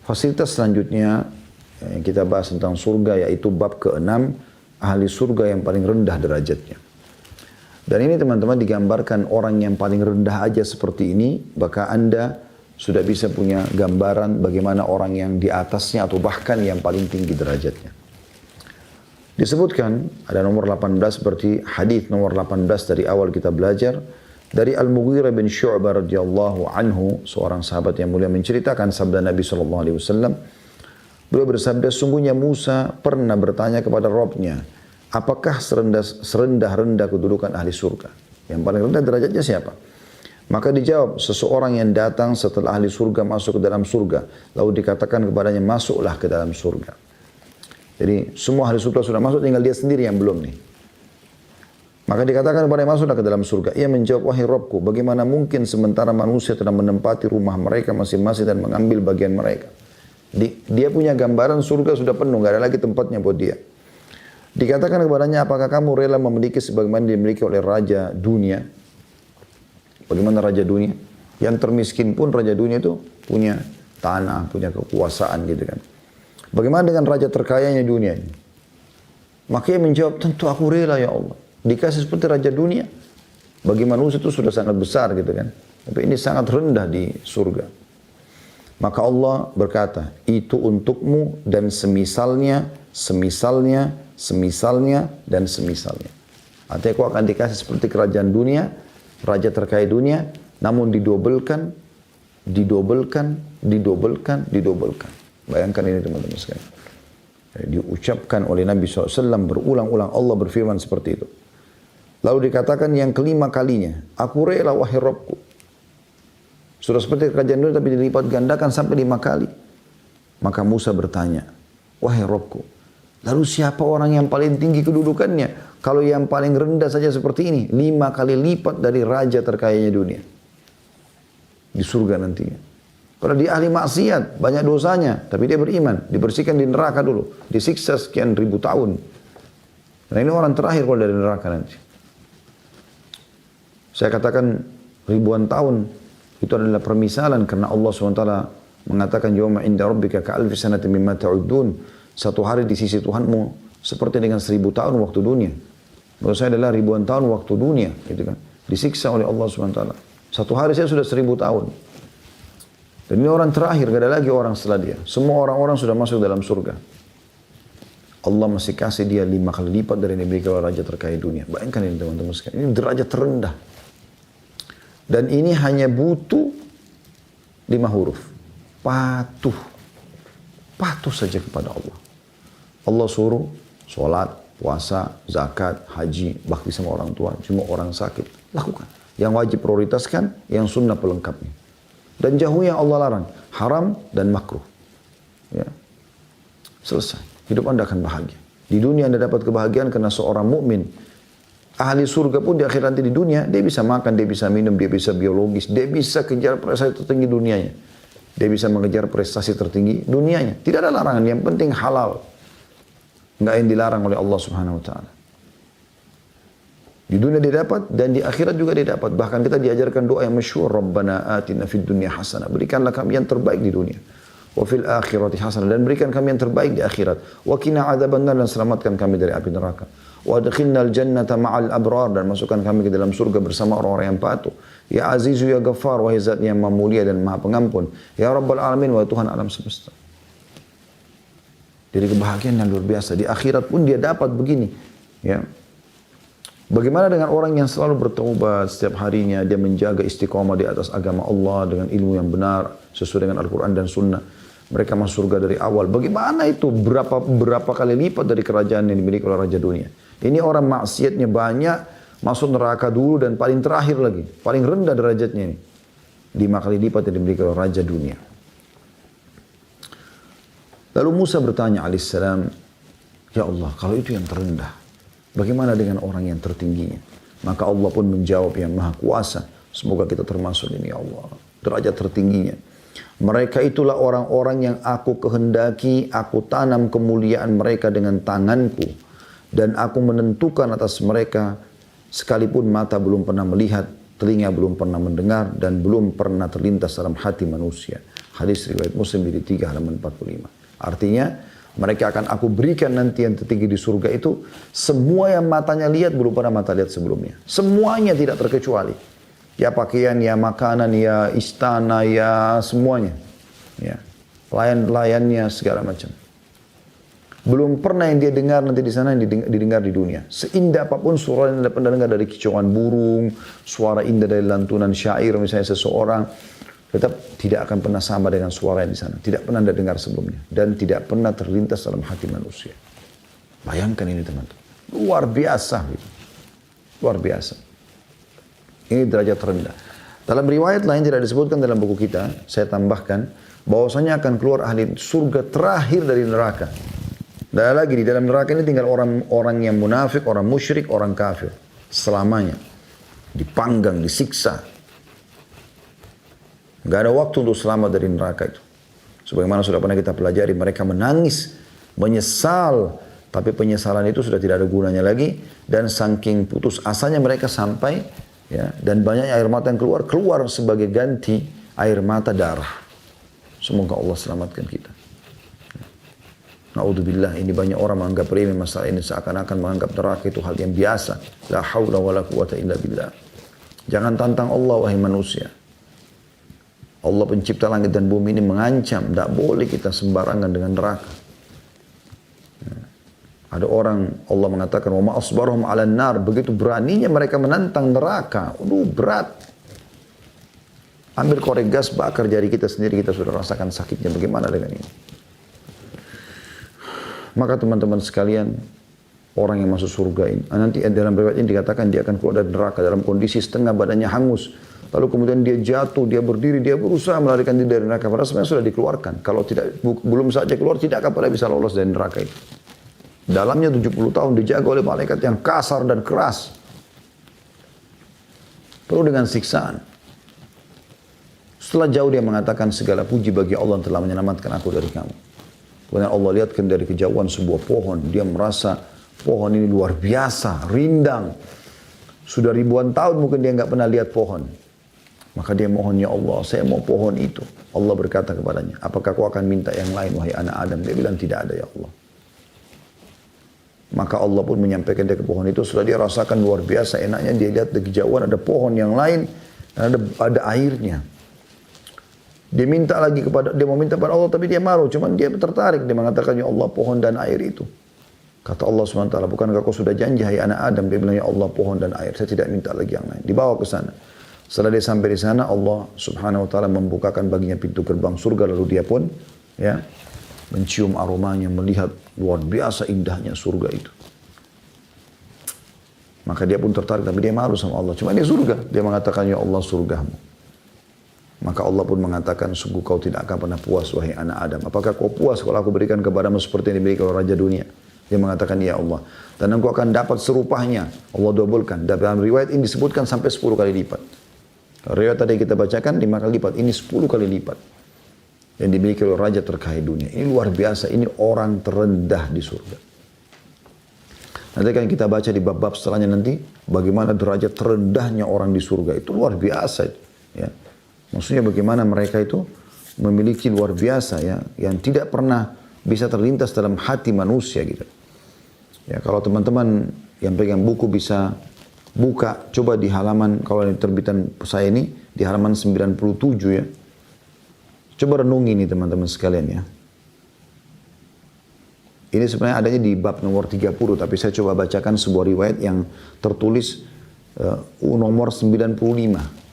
Fasilitas selanjutnya yang kita bahas tentang surga yaitu bab ke-6, ahli surga yang paling rendah derajatnya. Dan ini teman-teman digambarkan orang yang paling rendah aja seperti ini, maka Anda sudah bisa punya gambaran bagaimana orang yang di atasnya atau bahkan yang paling tinggi derajatnya. Disebutkan ada nomor 18 seperti hadis nomor 18 dari awal kita belajar dari Al-Mughirah bin Syu'bah radhiyallahu anhu, seorang sahabat yang mulia menceritakan sabda Nabi sallallahu alaihi wasallam. Beliau bersabda, sungguhnya Musa pernah bertanya kepada Rabbnya, apakah serendah-rendah kedudukan ahli surga? Yang paling rendah derajatnya siapa? Maka dijawab, seseorang yang datang setelah ahli surga masuk ke dalam surga, lalu dikatakan kepadanya, masuklah ke dalam surga. Jadi semua ahli surga sudah masuk, tinggal dia sendiri yang belum nih. Maka dikatakan kepadanya, masuklah ke dalam surga. Ia menjawab, wahai Rabbku, bagaimana mungkin sementara manusia telah menempati rumah mereka masing-masing dan mengambil bagian mereka. Dia punya gambaran surga sudah penuh, gak ada lagi tempatnya buat dia. Dikatakan kepadanya, apakah kamu rela memiliki sebagaimana dimiliki oleh raja dunia? Bagaimana raja dunia? Yang termiskin pun raja dunia itu punya tanah, punya kekuasaan gitu kan. Bagaimana dengan raja terkayanya dunia ini? Maka ia menjawab, tentu aku rela ya Allah. Dikasih seperti raja dunia. Bagi manusia itu sudah sangat besar gitu kan. Tapi ini sangat rendah di surga. Maka Allah berkata, itu untukmu dan semisalnya, semisalnya, semisalnya, dan semisalnya. Artinya kau akan dikasih seperti kerajaan dunia, raja terkaya dunia, namun didobelkan, didobelkan, didobelkan, didobelkan. Bayangkan ini teman-teman sekalian. Diucapkan oleh Nabi SAW berulang-ulang, Allah berfirman seperti itu. Lalu dikatakan yang kelima kalinya, aku rela wahai Rabbku. Sudah seperti kerajaan dunia tapi dilipat gandakan sampai 5 kali. Maka Musa bertanya, wahai Rabbku, lalu siapa orang yang paling tinggi kedudukannya? Kalau yang paling rendah saja seperti ini, 5 kali lipat dari raja terkayanya dunia. Di surga nantinya. Kalau dia ahli maksiat, banyak dosanya, tapi dia beriman, dibersihkan di neraka dulu, disiksa sekian ribu tahun. Nah ini orang terakhir kalau dari neraka nanti. Saya katakan ribuan tahun, itu adalah permisalan karena Allah SWT mengatakan yawma inda rabbika ka'alfi sanatin mimma ta'udun. Satu hari di sisi Tuhanmu seperti dengan 1000 tahun waktu dunia. Menurut saya adalah ribuan tahun waktu dunia, gitu kan. Disiksa oleh Allah SWT. Satu hari saya sudah 1000 tahun. Dan ini orang terakhir, gak ada lagi orang setelah dia. Semua orang-orang sudah masuk dalam surga. Allah masih kasih dia 5 kali lipat dari yang dimiliki oleh raja terkaya dunia. Bayangkan ini teman-teman sekalian. Ini derajat terendah. Dan ini hanya butuh 5 huruf. Patuh. Patuh saja kepada Allah. Allah suruh sholat, puasa, zakat, haji, bakti sama orang tua, cuma orang sakit. Lakukan. Yang wajib prioritaskan, yang sunnah pelengkapnya. Dan jauhi yang Allah larang. Haram dan makruh. Ya. Selesai. Hidup Anda akan bahagia. Di dunia Anda dapat kebahagiaan karena seorang mukmin. Ahli surga pun di akhirat nanti di dunia, dia bisa makan, dia bisa minum, dia bisa biologis, dia bisa kejar prestasi tertinggi dunianya. Dia bisa mengejar prestasi tertinggi dunianya. Tidak ada larangan, yang penting halal. Enggak yang dilarang oleh Allah Subhanahu wa taala. Di dunia dia dapat dan di akhirat juga dia dapat. Bahkan kita diajarkan doa yang masyhur, Rabbana atina fid dunya hasanah. Berikanlah kami yang terbaik di dunia. Wa fil akhirati hasanah, dan berikan kami yang terbaik di akhirat. Wa qina adzabannar, dan selamatkan kami dari api neraka. Wa adkhilnal jannata ma'al abrar, dan masukkan kami ke dalam surga bersama orang-orang yang patuh. Ya Azizu ya Ghaffar, wahai Zat yang Maha Mulia dan Maha Pengampun. Ya Rabbal Alamin, wahai Tuhan alam semesta. Jadi kebahagiaan yang luar biasa. Di akhirat pun dia dapat begini. Ya. Bagaimana dengan orang yang selalu bertaubat setiap harinya, dia menjaga istiqamah di atas agama Allah dengan ilmu yang benar sesuai dengan Al-Quran dan Sunnah. Mereka masuk surga dari awal. Bagaimana itu? Berapa kali lipat dari kerajaan yang dimiliki oleh raja dunia. Ini orang maksiatnya banyak, masuk neraka dulu dan paling terakhir lagi. Paling rendah derajatnya ini. 5 kali lipat yang dimiliki oleh raja dunia. Lalu Musa bertanya alaihissalam, ya Allah, kalau itu yang terendah, bagaimana dengan orang yang tertingginya? Maka Allah pun menjawab yang maha kuasa. Semoga kita termasuk ini ya Allah. Derajat tertingginya. Mereka itulah orang-orang yang aku kehendaki, aku tanam kemuliaan mereka dengan tanganku. Dan aku menentukan atas mereka, sekalipun mata belum pernah melihat, telinga belum pernah mendengar, dan belum pernah terlintas dalam hati manusia. Hadis riwayat Muslim di 3 halaman 45. Artinya mereka akan aku berikan nanti yang tertinggi di surga itu semua yang matanya lihat belum pernah mata lihat sebelumnya. Semuanya tidak terkecuali. Ya pakaian, ya makanan, ya istana, ya semuanya. Ya. Pelayan-pelayannya segala macam. Belum pernah yang dia dengar nanti di sana yang didengar di dunia. Seindah apapun suara yang pernah dengar dari kicauan burung, suara indah dari lantunan syair misalnya seseorang, tetap tidak akan pernah sama dengan suara yang di sana. Tidak pernah Anda dengar sebelumnya. Dan tidak pernah terlintas dalam hati manusia. Bayangkan ini teman-teman. Luar biasa. Gitu. Luar biasa. Ini derajat terendah. Dalam riwayat lain tidak disebutkan dalam buku kita, saya tambahkan, bahwasanya akan keluar ahli surga terakhir dari neraka. Dan lagi di dalam neraka ini tinggal orang-orang yang munafik, orang musyrik, orang kafir. Selamanya. Dipanggang, disiksa. Gak ada waktu untuk selamat dari neraka itu. Sebagaimana sudah pernah kita pelajari, mereka menangis, menyesal. Tapi penyesalan itu sudah tidak ada gunanya lagi. Dan saking putus asanya mereka sampai, ya, dan banyak air mata yang keluar sebagai ganti air mata darah. Semoga Allah selamatkan kita. Na'udzubillah, ini banyak orang menganggap remeh masalah ini, seakan-akan menganggap neraka itu hal yang biasa. La haula wa la quwata illa billah. Jangan tantang Allah wahai manusia. Allah pencipta langit dan bumi ini mengancam, tidak boleh kita sembarangan dengan neraka. Ada orang, Allah mengatakan, wa ma asbaruhum 'alan nar, begitu beraninya mereka menantang neraka. Berat. Ambil korek gas, bakar jari kita sendiri, kita sudah rasakan sakitnya. Bagaimana dengan ini? Maka teman-teman sekalian, orang yang masuk surga ini, nanti dalam riwayat ini dikatakan dia akan keluar dari neraka dalam kondisi setengah badannya hangus. Lalu kemudian dia jatuh, dia berdiri, dia berusaha melarikan diri dari neraka. Padahal sebenarnya sudah dikeluarkan. Kalau tidak, belum saja keluar, tidak akan pernah bisa lolos dari neraka itu. Dalamnya 70 tahun dijaga oleh malaikat yang kasar dan keras. Penuh dengan siksaan. Setelah jauh dia mengatakan, segala puji bagi Allah yang telah menyelamatkan aku dari kamu. Kemudian Allah lihatkan dari kejauhan sebuah pohon. Dia merasa pohon ini luar biasa, rindang. Sudah ribuan tahun mungkin dia nggak pernah lihat pohon. Maka dia mohon, ya Allah, saya mau pohon itu. Allah berkata kepadanya, apakah kau akan minta yang lain wahai anak Adam? Dia bilang, tidak ada ya Allah. Maka Allah pun menyampaikan dia ke pohon itu. Setelah dia rasakan luar biasa enaknya, dia lihat di kejauhan ada pohon yang lain. Dan ada airnya. Dia minta lagi dia mau minta pada Allah, tapi dia malu. Cuman dia tertarik, dia mengatakan, ya Allah, pohon dan air itu. Kata Allah SWT, bukankah kau sudah janji hai anak Adam? Dia bilang, ya Allah, pohon dan air, saya tidak minta lagi yang lain. Dibawa ke sana. Setelah dia sampai di sana, Allah Subhanahu Wa Taala membukakan baginya pintu gerbang surga, lalu dia pun ya mencium aromanya, melihat luar biasa indahnya surga itu. Maka dia pun tertarik, tapi dia malu sama Allah. Cuma ini surga. Dia mengatakan, ya Allah, surgamu. Maka Allah pun mengatakan, sungguh kau tidak akan pernah puas wahai anak Adam. Apakah kau puas kalau aku berikan kepadamu seperti yang diberikan oleh Raja Dunia? Dia mengatakan, ya Allah. Dan engkau akan dapat serupanya. Allah dobelkan. Dalam riwayat ini disebutkan sampai 10 kali lipat. Riwayat tadi kita bacakan 5 kali lipat. Ini 10 kali lipat. Yang dimiliki oleh Raja terkaya dunia. Ini luar biasa. Ini orang terendah di surga. Nanti akan kita baca di bab-bab setelahnya nanti. Bagaimana derajat terendahnya orang di surga. Itu luar biasa. Ya. Maksudnya bagaimana mereka itu memiliki luar biasa ya, yang tidak pernah bisa terlintas dalam hati manusia gitu. Ya, kalau teman-teman yang pegang buku bisa buka, coba di halaman, kalau ini terbitan saya ini, di halaman 97 ya. Coba renungi ini teman-teman sekalian ya. Ini sebenarnya adanya di bab nomor 30, tapi saya coba bacakan sebuah riwayat yang tertulis nomor 95.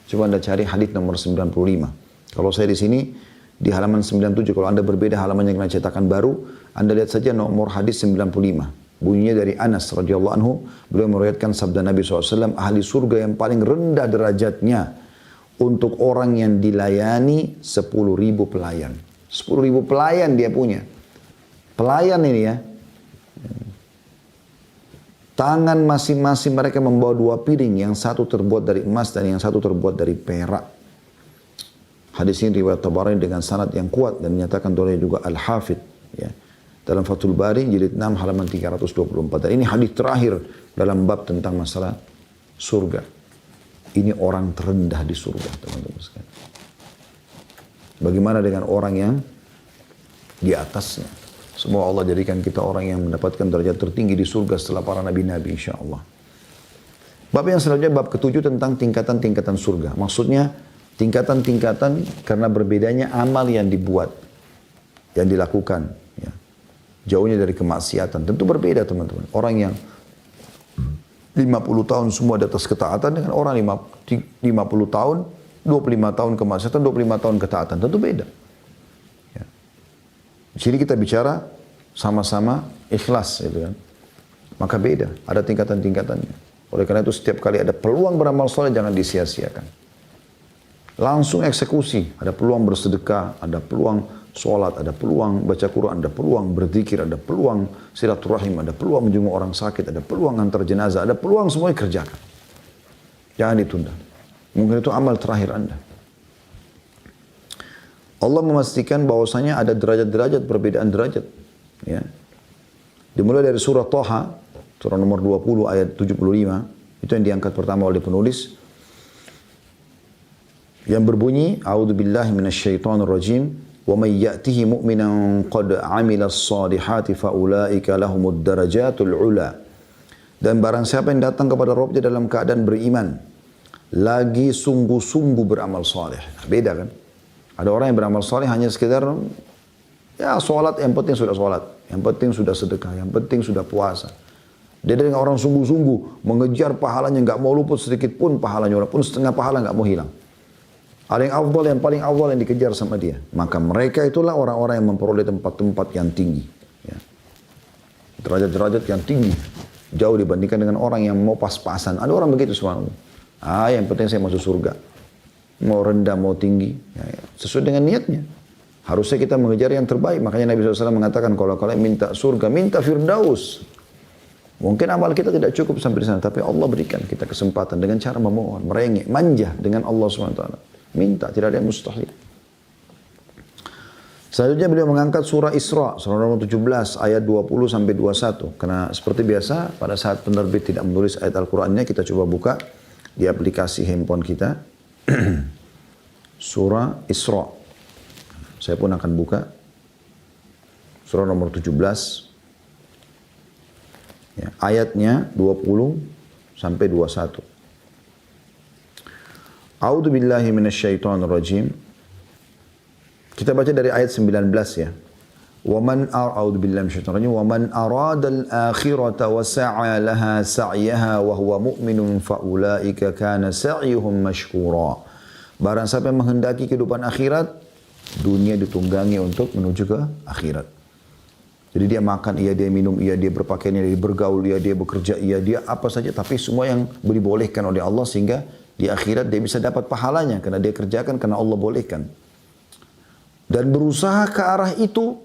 Coba Anda cari hadits nomor 95. Kalau saya di sini di halaman 97, kalau Anda berbeda halaman yang cetakan baru, Anda lihat saja nomor hadis 95. Bunyinya dari Anas radhiyallahu anhu, beliau meriwayatkan sabda Nabi SAW, ahli surga yang paling rendah derajatnya untuk orang yang dilayani 10.000 pelayan. 10.000 pelayan dia punya. Pelayan ini ya. Tangan masing-masing mereka membawa 2 piring, yang satu terbuat dari emas dan yang satu terbuat dari perak. Hadis ini riwayat Tabarani dengan sanad yang kuat dan dinyatakan oleh juga Al-Hafidh ya. Dalam Fathul Bari jilid 6 halaman 324. Dan ini hadis terakhir dalam bab tentang masalah surga. Ini orang terendah di surga, teman-teman sekalian. Bagaimana dengan orang yang di atasnya? Semoga Allah jadikan kita orang yang mendapatkan derajat tertinggi di surga setelah para nabi-nabi insyaAllah. Bab yang selanjutnya, bab ketujuh tentang tingkatan-tingkatan surga. Maksudnya tingkatan-tingkatan karena berbedanya amal yang dibuat, yang dilakukan. Ya. Jauhnya dari kemaksiatan. Tentu berbeda teman-teman. Orang yang 50 tahun semua di atas ketaatan dengan orang 50 tahun, 25 tahun kemaksiatan, 25 tahun ketaatan. Tentu beda. Ya. Di sini kita bicara sama-sama ikhlas. Gitu kan. Maka beda. Ada tingkatan-tingkatannya. Oleh karena itu setiap kali ada peluang beramal soleh jangan disia-siakan. Langsung eksekusi. Ada peluang bersedekah, ada peluang sholat, ada peluang baca Quran, ada peluang berzikir, ada peluang silaturahim, ada peluang menjenguk orang sakit, ada peluang antar jenazah, ada peluang semuanya kerjakan. Jangan ditunda. Mungkin itu amal terakhir Anda. Allah memastikan bahwasanya ada derajat-derajat, perbedaan derajat. Ya. Dimulai dari surah Thaha, surah nomor 20 ayat 75, itu yang diangkat pertama oleh penulis. Yang berbunyi, A'udzubillahi minasyaitonirrajim, wa may ya'tihi mu'minan qad 'amila as-salihati fa ulaika lahumud darajatul 'ula. Dan barang siapa yang datang kepada Rabbnya dalam keadaan beriman, lagi sungguh-sungguh beramal saleh. Beda kan? Ada orang yang beramal saleh hanya sekedar ya sholat, yang penting sudah sholat, yang penting sudah sedekah, yang penting sudah puasa. Dia dengan orang sungguh-sungguh mengejar pahalanya, nggak mau luput sedikit pun pahalanya, walaupun setengah pahala nggak mau hilang. Ada yang afdal, yang paling awal yang dikejar sama dia. Maka mereka itulah orang-orang yang memperoleh tempat-tempat yang tinggi. Ya. Derajat-derajat yang tinggi. Jauh dibandingkan dengan orang yang mau pas-pasan. Ada orang begitu subhanallah. Yang penting saya masuk surga. Mau rendah, mau tinggi. Ya. Sesuai dengan niatnya. Harusnya kita mengejar yang terbaik. Makanya Nabi SAW mengatakan, kalau kalian minta surga, minta firdaus. Mungkin amal kita tidak cukup sampai di sana. Tapi Allah berikan kita kesempatan dengan cara memohon, merengek, manja dengan Allah SWT. Minta, tidak ada yang mustahil. Selanjutnya beliau mengangkat surah Isra, surah nomor 17, ayat 20 sampai 21. Karena seperti biasa, pada saat penerbit tidak menulis ayat Al-Qur'annya, kita coba buka di aplikasi handphone kita. Surah Isra. Saya pun akan buka. Surah nomor 17. Ya, ayatnya 20 sampai 21. A'udzu billahi minasyaitonir rajim. Kita baca dari ayat 19 ya. Wa man a'udzu billahi minasyaitonir rajim wa man arada al-akhirata wa sa'a laha sa'yaha wa huwa mu'minun fa ulaika kana sa'yuhum mashkura. Barang siapa yang menghendaki kehidupan akhirat, dunia ditunggangi untuk menuju ke akhirat. Jadi dia makan, iya dia minum, iya dia berpakaian, iya dia bergaul, iya dia bekerja, iya dia apa saja. Tapi semua yang dibolehkan oleh Allah sehingga di akhirat dia bisa dapat pahalanya. Karena dia kerjakan, karena Allah bolehkan. Dan berusaha ke arah itu,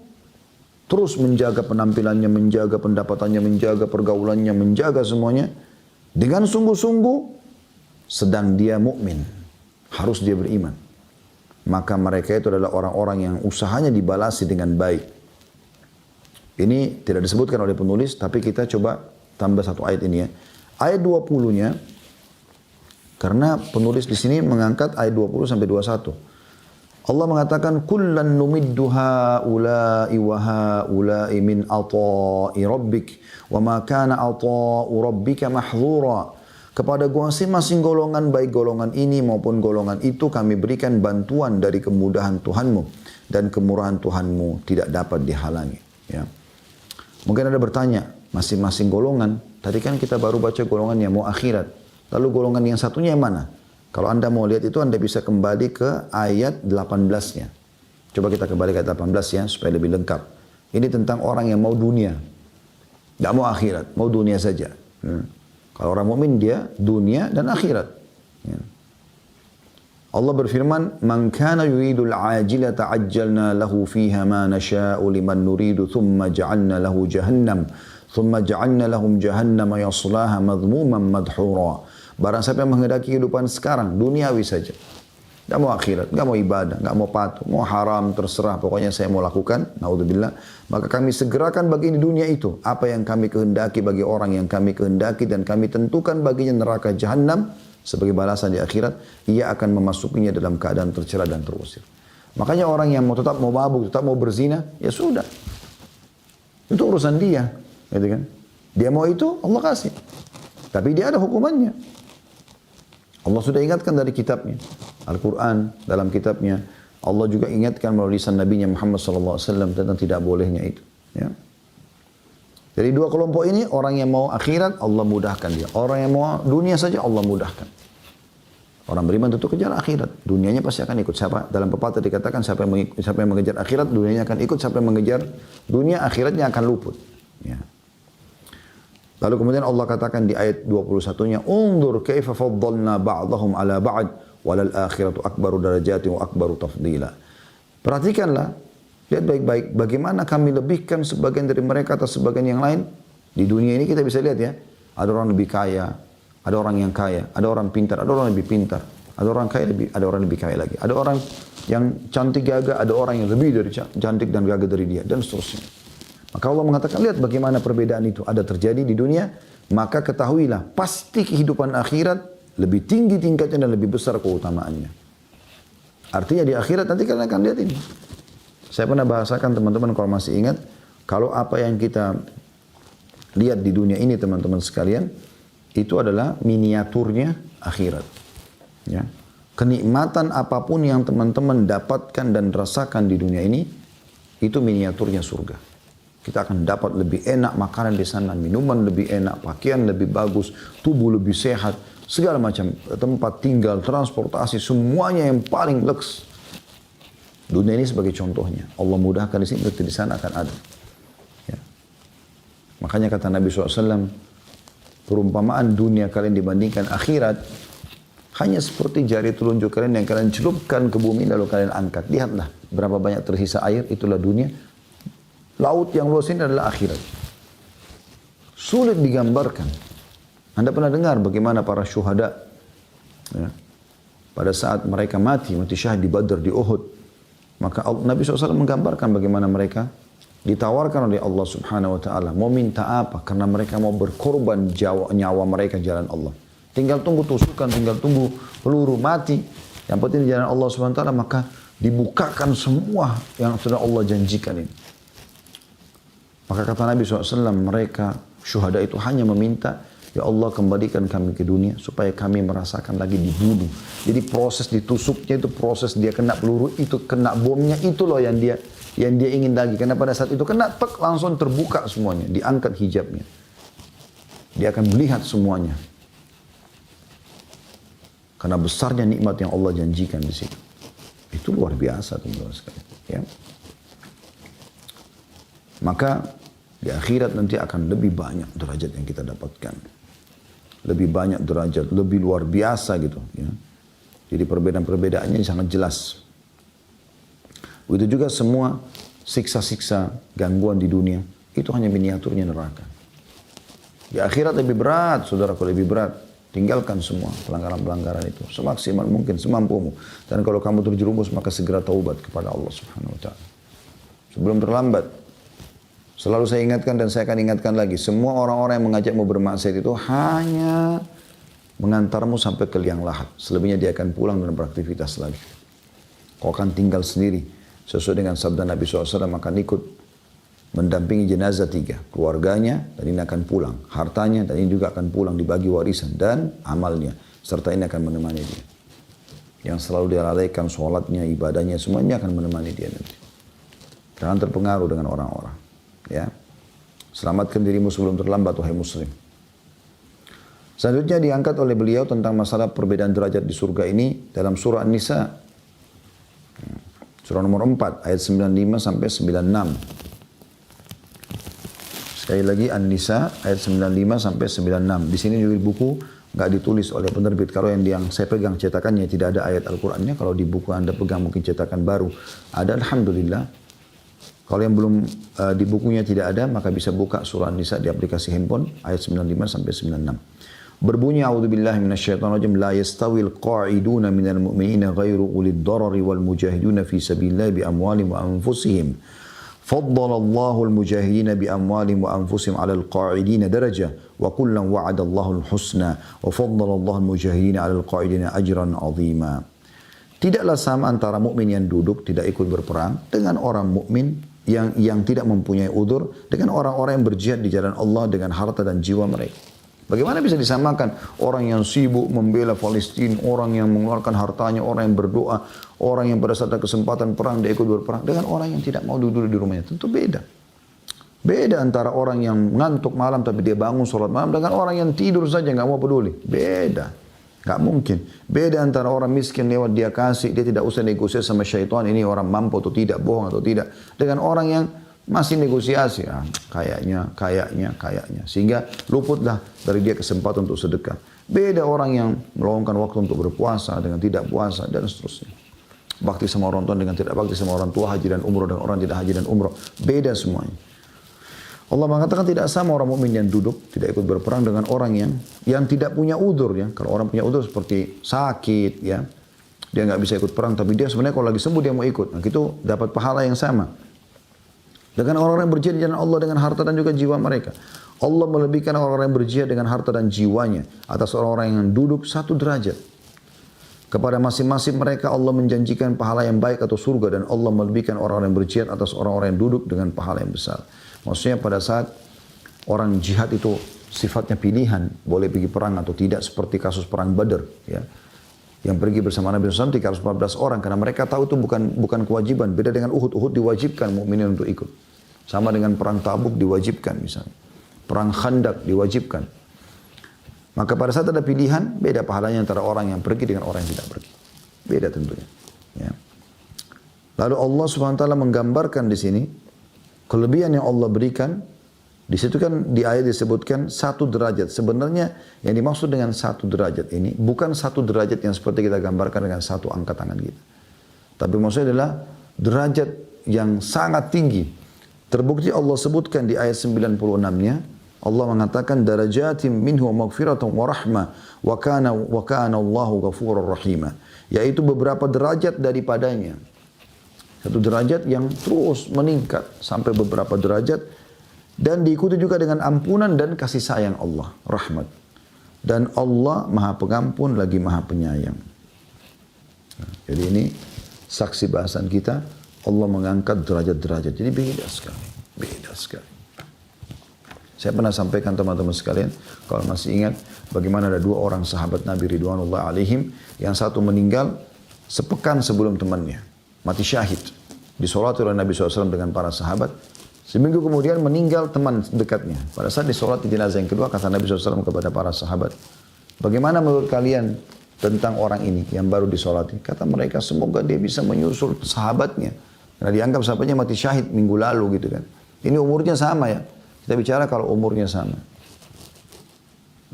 terus menjaga penampilannya, menjaga pendapatannya, menjaga pergaulannya, menjaga semuanya. Dengan sungguh-sungguh, sedang dia mukmin, harus dia beriman. Maka mereka itu adalah orang-orang yang usahanya dibalasi dengan baik. Ini tidak disebutkan oleh penulis, tapi kita coba tambah satu ayat ini ya. Ayat 20-nya, karena penulis di sini mengangkat ayat 20 sampai 21. Allah mengatakan, kullan numiddu haula'i wa haula'i min ata'i rabbik, wa ma kana ata'u rabbika mahdzura. Kepada masing-masing golongan, baik golongan ini maupun golongan itu, kami berikan bantuan dari kemudahan Tuhanmu, dan kemurahan Tuhanmu tidak dapat dihalangi. Ya. Mungkin ada bertanya, masing-masing golongan, tadi kan kita baru baca golongan yang mau akhirat. Lalu golongan yang satunya yang mana? Kalau Anda mau lihat itu, Anda bisa kembali ke ayat 18-nya. Coba kita kembali ke ayat 18 ya, supaya lebih lengkap. Ini tentang orang yang mau dunia. Tidak mau akhirat, mau dunia saja. Kalau orang mukmin dia dunia dan akhirat. Ya. Allah berfirman, "Man kana yuridul ajilata ajjalna lahu fiha ma nasha'u liman nuridu thumma ja'alna lahu jahannam thumma ja'alna lahum jahannama yaslaha madhmuman madhura." Barang siapa yang menghendaki kehidupan sekarang, duniawi saja. Enggak mau akhirat, enggak mau ibadah, enggak mau patuh, mau haram, terserah, pokoknya saya mau lakukan, naudzubillah. Maka kami segerakan bagi di dunia itu apa yang kami kehendaki bagi orang yang kami kehendaki, dan kami tentukan baginya neraka jahannam sebagai balasan di akhirat. Ia akan memasukinya dalam keadaan tercela dan terusir. Makanya orang yang tetap mau mabuk, tetap mau berzina, ya sudah. Itu urusan dia, gitu kan? Dia mau itu, Allah kasih. Tapi dia ada hukumannya. Allah sudah ingatkan dari kitabnya. Al-Quran dalam kitabnya. Allah juga ingatkan melalui lisan Nabi Muhammad SAW tentang tidak bolehnya itu. Ya. Jadi dua kelompok ini, orang yang mau akhirat, Allah mudahkan dia. Orang yang mau dunia saja, Allah mudahkan. Orang beriman tentu kejar akhirat. Dunianya pasti akan ikut. Siapa? Dalam pepatah dikatakan, siapa yang mengejar akhirat, dunianya akan ikut. Siapa yang mengejar dunia, akhiratnya akan luput. Ya. Lalu kemudian Allah katakan di ayat 21-nya, "Unzur kaifa faddalna ba'dahum 'ala ba'd, walal akhiratu akbaru darajatin wa akbaru tafdila." Perhatikanlah, lihat baik-baik bagaimana kami lebihkan sebagian dari mereka atas sebagian yang lain. Di dunia ini kita bisa lihat ya, ada orang lebih kaya, ada orang yang kaya, ada orang pintar, ada orang lebih pintar, ada orang kaya ada orang lebih kaya lagi, ada orang yang cantik gagah, ada orang yang lebih dari cantik dan gagah dari dia, dan seterusnya. Maka Allah mengatakan, lihat bagaimana perbedaan itu ada terjadi di dunia, maka ketahuilah, pasti kehidupan akhirat lebih tinggi tingkatnya dan lebih besar keutamaannya. Artinya di akhirat nanti kalian akan lihat ini. Saya pernah bahasakan teman-teman kalau masih ingat, kalau apa yang kita lihat di dunia ini teman-teman sekalian, itu adalah miniaturnya akhirat. Ya. Kenikmatan apapun yang teman-teman dapatkan dan rasakan di dunia ini, itu miniaturnya surga. Kita akan dapat lebih enak makanan di sana, minuman lebih enak, pakaian lebih bagus, tubuh lebih sehat, segala macam tempat tinggal, transportasi, semuanya yang paling leks. Dunia ini sebagai contohnya. Allah mudahkan di sini, di sana akan ada. Ya. Makanya kata Nabi SAW, perumpamaan dunia kalian dibandingkan akhirat, hanya seperti jari telunjuk kalian yang kalian celupkan ke bumi lalu kalian angkat. Lihatlah berapa banyak tersisa air, itulah dunia. Laut yang luas ini adalah akhirat. Sulit digambarkan. Anda pernah dengar bagaimana para syuhada, ya, pada saat mereka mati syahid di Badr, di Uhud, maka Nabi SAW menggambarkan bagaimana mereka ditawarkan oleh Allah Subhanahu Wa Taala. Mau minta apa? Karena mereka mau berkorban nyawa mereka jalan Allah. Tinggal tunggu tusukan, tinggal tunggu peluru mati. Yang penting di jalan Allah Subhanahu Wa Taala, maka dibukakan semua yang sudah Allah janjikan ini. Maka kata Nabi SAW, mereka syuhada itu hanya meminta, ya Allah kembalikan kami ke dunia supaya kami merasakan lagi dibunuh. Jadi proses ditusuknya itu, proses dia kena peluru itu, kena bomnya itu loh yang dia ingin lagi. Karena pada saat itu kena tek langsung terbuka semuanya, diangkat hijabnya. Dia akan melihat semuanya. Karena besarnya nikmat yang Allah janjikan di situ. Itu luar biasa teman-teman sekalian. Ya. Maka di akhirat nanti akan lebih banyak derajat yang kita dapatkan. Lebih banyak derajat, lebih luar biasa gitu. Ya. Jadi perbedaan-perbedaannya sangat jelas. Begitu juga semua siksa-siksa, gangguan di dunia, itu hanya miniaturnya neraka. Di akhirat lebih berat, saudaraku, lebih berat. Tinggalkan semua pelanggaran-pelanggaran itu semaksimal mungkin, semampumu. Dan kalau kamu terjerumus, maka segera taubat kepada Allah Subhanahu Wa Taala. Sebelum terlambat. Selalu saya ingatkan dan saya akan ingatkan lagi. Semua orang-orang yang mengajakmu bermaksiat itu hanya mengantarmu sampai ke liang lahat. Selebihnya dia akan pulang dan beraktivitas lagi. Kau akan tinggal sendiri. Sesuai dengan sabda Nabi SAW, akan ikut mendampingi jenazah 3. Keluarganya, dan ini akan pulang. Hartanya, dan ini juga akan pulang dibagi warisan. Dan amalnya, serta ini akan menemani dia. Yang selalu dia lalaikan sholatnya, ibadahnya, semuanya akan menemani dia nanti. Jangan terpengaruh dengan orang-orang. Ya, selamatkan dirimu sebelum terlambat, wahai muslim. Selanjutnya diangkat oleh beliau tentang masalah perbedaan derajat di surga ini dalam surah An-Nisa, surah nomor 4 ayat 95 sampai 96. Sekali lagi An-Nisa ayat 95 sampai 96. Di sini di buku nggak ditulis oleh penerbit. Kalau yang saya pegang cetakannya tidak ada ayat Al-Qur'annya. Kalau di buku Anda pegang mungkin cetakan baru ada, alhamdulillah. Kalau yang belum di bukunya tidak ada, maka bisa buka surah An-Nisa di aplikasi handphone ayat 95 sampai 96. Berbunyi, a'udzubillahi minasyaitonirrajim, la yastawil qa'iduna minal mu'minina ghairu ulid darari wal mujahiduna fi sabilillah bi amwalihim wa anfusihim. Faddalallahu al-mujahidina bi amwalihim wa anfusihim 'alal qa'idina darajah wa kullan wa'adallahu al-husna wa faddalallahu al-mujahidina 'alal qa'idina ajran 'azima. Tidaklah sama antara mukmin yang duduk tidak ikut berperang dengan orang mukmin yang tidak mempunyai udzur dengan orang-orang yang berjihad di jalan Allah dengan harta dan jiwa mereka. Bagaimana bisa disamakan orang yang sibuk membela Palestina, orang yang mengeluarkan hartanya, orang yang berdoa, orang yang pada saat ada kesempatan perang dia ikut berperang dengan orang yang tidak mau duduk di rumahnya? Tentu beda. Beda antara orang yang ngantuk malam tapi dia bangun sholat malam dengan orang yang tidur saja nggak mau peduli. Beda. Gak mungkin. Beda antara orang miskin lewat dia kasih, dia tidak usah negosiasi sama syaitan, ini orang mampu atau tidak, bohong atau tidak. Dengan orang yang masih negosiasi, kayaknya. Sehingga luputlah dari dia kesempatan untuk sedekah. Beda orang yang meluangkan waktu untuk berpuasa dengan tidak puasa dan seterusnya. Bakti sama orang tua dengan tidak bakti sama orang tua, haji dan umroh dengan orang tidak haji dan umroh. Beda semuanya. Allah mengatakan tidak sama orang mukmin yang duduk tidak ikut berperang dengan orang yang tidak punya udzur ya. Kalau orang punya udzur seperti sakit ya, dia nggak bisa ikut perang tapi dia sebenarnya kalau lagi sembuh dia mau ikut. Nah, itu dapat pahala yang sama. Dengan orang-orang yang berjihad di jalan Allah dengan harta dan juga jiwa mereka. Allah melebihkan orang-orang yang berjihad dengan harta dan jiwanya atas orang-orang yang duduk satu derajat. Kepada masing-masing mereka Allah menjanjikan pahala yang baik atau surga dan Allah melebihkan orang-orang yang berjihad atas orang-orang yang duduk dengan pahala yang besar. Maksudnya pada saat orang jihad itu sifatnya pilihan, boleh pergi perang atau tidak seperti kasus perang Badar ya. Yang pergi bersama Nabi SAW 314 orang karena mereka tahu itu bukan kewajiban. Beda dengan Uhud, Uhud diwajibkan mukminin untuk ikut. Sama dengan perang Tabuk diwajibkan misalnya. Perang Khandaq diwajibkan. Maka pada saat ada pilihan, beda pahalanya antara orang yang pergi dengan orang yang tidak pergi. Beda tentunya. Ya. Lalu Allah SWT menggambarkan di sini kelebihan yang Allah berikan. Di situ kan di ayat disebutkan 1 derajat. Sebenarnya yang dimaksud dengan 1 derajat ini bukan 1 derajat yang seperti kita gambarkan dengan 1 angkat tangan kita. Tapi maksudnya adalah derajat yang sangat tinggi. Terbukti Allah sebutkan di ayat 96-nya. Allah mengatakan darajatim minhu maghfiratan wa rahmah wa kana Allahu ghafurur rahima. Yaitu beberapa derajat daripadanya. 1 derajat yang terus meningkat sampai beberapa derajat dan diikuti juga dengan ampunan dan kasih sayang Allah, rahmat. Dan Allah Maha Pengampun lagi Maha Penyayang. Jadi ini saksi bahasan kita, Allah mengangkat derajat-derajat. Jadi beda sekali. Saya pernah sampaikan teman-teman sekalian, kalau masih ingat bagaimana ada 2 orang sahabat Nabi Ridwanullah alaihim, yang satu meninggal sepekan sebelum temannya. Mati syahid. Disolati oleh Nabi SAW dengan para sahabat. Seminggu kemudian meninggal teman dekatnya. Pada saat disolati jenazah yang kedua, kata Nabi SAW kepada para sahabat, bagaimana menurut kalian tentang orang ini yang baru disolati? Kata mereka, semoga dia bisa menyusul sahabatnya. Karena dianggap sahabatnya mati syahid minggu lalu gitu kan. Ini umurnya sama ya. Kita bicara kalau umurnya sama.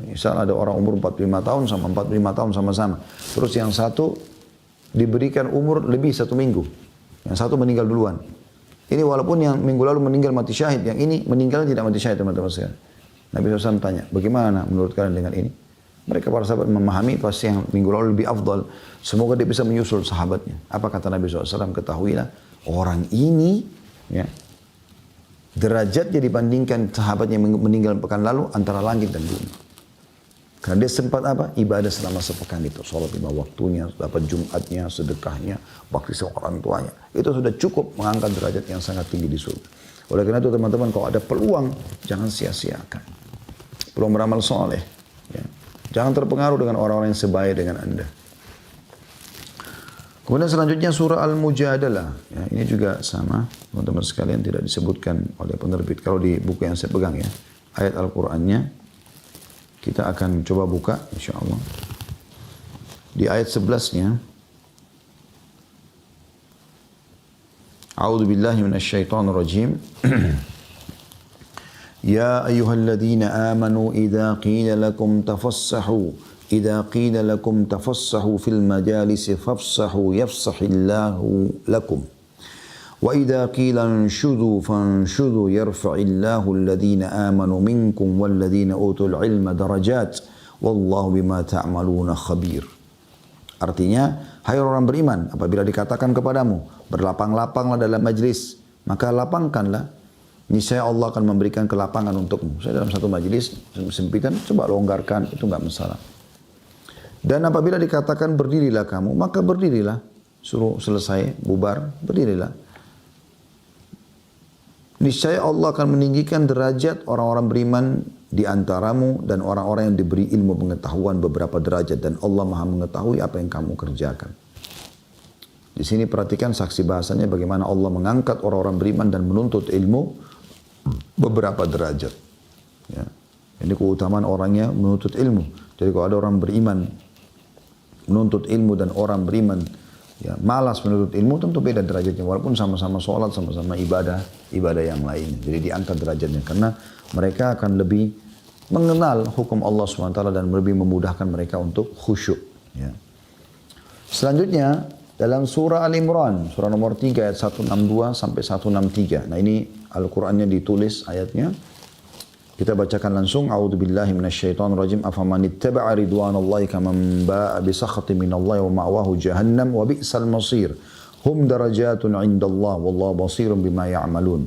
Misal ada orang umur 45 tahun sama 45 tahun sama-sama. Terus yang satu diberikan umur lebih 1 minggu. Yang satu meninggal duluan. Ini walaupun yang minggu lalu meninggal mati syahid, yang ini meninggal tidak mati syahid teman-teman sekalian. Nabi SAW tanya, bagaimana menurut kalian dengan ini? Mereka para sahabat memahami pasti yang minggu lalu lebih afdal. Semoga dia bisa menyusul sahabatnya. Apa kata Nabi SAW? Ketahuilah, orang ini ya, derajatnya dibandingkan sahabatnya yang meninggal pekan lalu antara langit dan bumi. Karena dia sempat apa? Ibadah selama sepekan itu. Sholat 5 waktunya, dapat Jumatnya, sedekahnya, bakti sama orang tuanya. Itu sudah cukup mengangkat derajat yang sangat tinggi di surga. Oleh karena itu teman-teman, kalau ada peluang, jangan sia-siakan. Peluang beramal soleh. Ya. Jangan terpengaruh dengan orang-orang yang sebaya dengan Anda. Kemudian selanjutnya surah Al-Mujadalah. Ya, ini juga sama, teman-teman sekalian tidak disebutkan oleh penerbit. Kalau di buku yang saya pegang ya, ayat Al-Qur'annya. Kita akan coba buka insyaAllah. Di ayat 11-nya. A'udzu billahi minasyaitonir rajim. Ya ayyuhalladzina amanu idza qila lakum tafassahu fil majalisi fafsahu yafsahillahu lakum. وَإِذَا قِيلَ انشُزُوا فَانشُزُوا يَرْفَعِ اللَّهُ الَّذِينَ آمَنُوا مِنكُمْ وَالَّذِينَ أُوتُوا الْعِلْمَ دَرَجَاتٍ وَاللَّهُ بِمَا تَعْمَلُونَ خَبِيرٌ. Artinya, hai orang beriman, apabila dikatakan kepadamu, berlapang-lapanglah dalam majlis, maka lapangkanlah. Niscaya Allah akan memberikan kelapangan untukmu. Saya dalam satu majlis, sempitan, coba longgarkan, itu enggak masalah. Dan apabila dikatakan berdirilah kamu, maka berdirilah. suruh selesai, bubar, berdirilah. Niscaya Allah akan meninggikan derajat orang-orang beriman di antaramu dan orang-orang yang diberi ilmu pengetahuan beberapa derajat, dan Allah Maha mengetahui apa yang kamu kerjakan. Di sini perhatikan saksi bahasanya bagaimana Allah mengangkat orang-orang beriman dan menuntut ilmu beberapa derajat. Ya. Ini keutamaan orangnya menuntut ilmu. Jadi kalau ada orang beriman menuntut ilmu dan orang beriman ya malas menuntut ilmu, tentu beda derajatnya. Walaupun sama-sama sholat, sama-sama ibadah yang lain. Jadi diangkat derajatnya karena mereka akan lebih mengenal hukum Allah SWT dan lebih memudahkan mereka untuk khusyuk. Ya. Selanjutnya dalam surah Al-Imran, surah nomor 3 ayat 162 sampai 163. Nah ini Al-Qur'annya ditulis ayatnya. Kita bacakan langsung. A'udzubillahi minasyaitonirrajim. Afaman ittaba'a ridwanallahi kaman ba'a bisakhatin minallahi wa ma'wahu jahannam wa bi'sal masir. Hum darajatun 'indallah wallahu basirun bima ya'malun.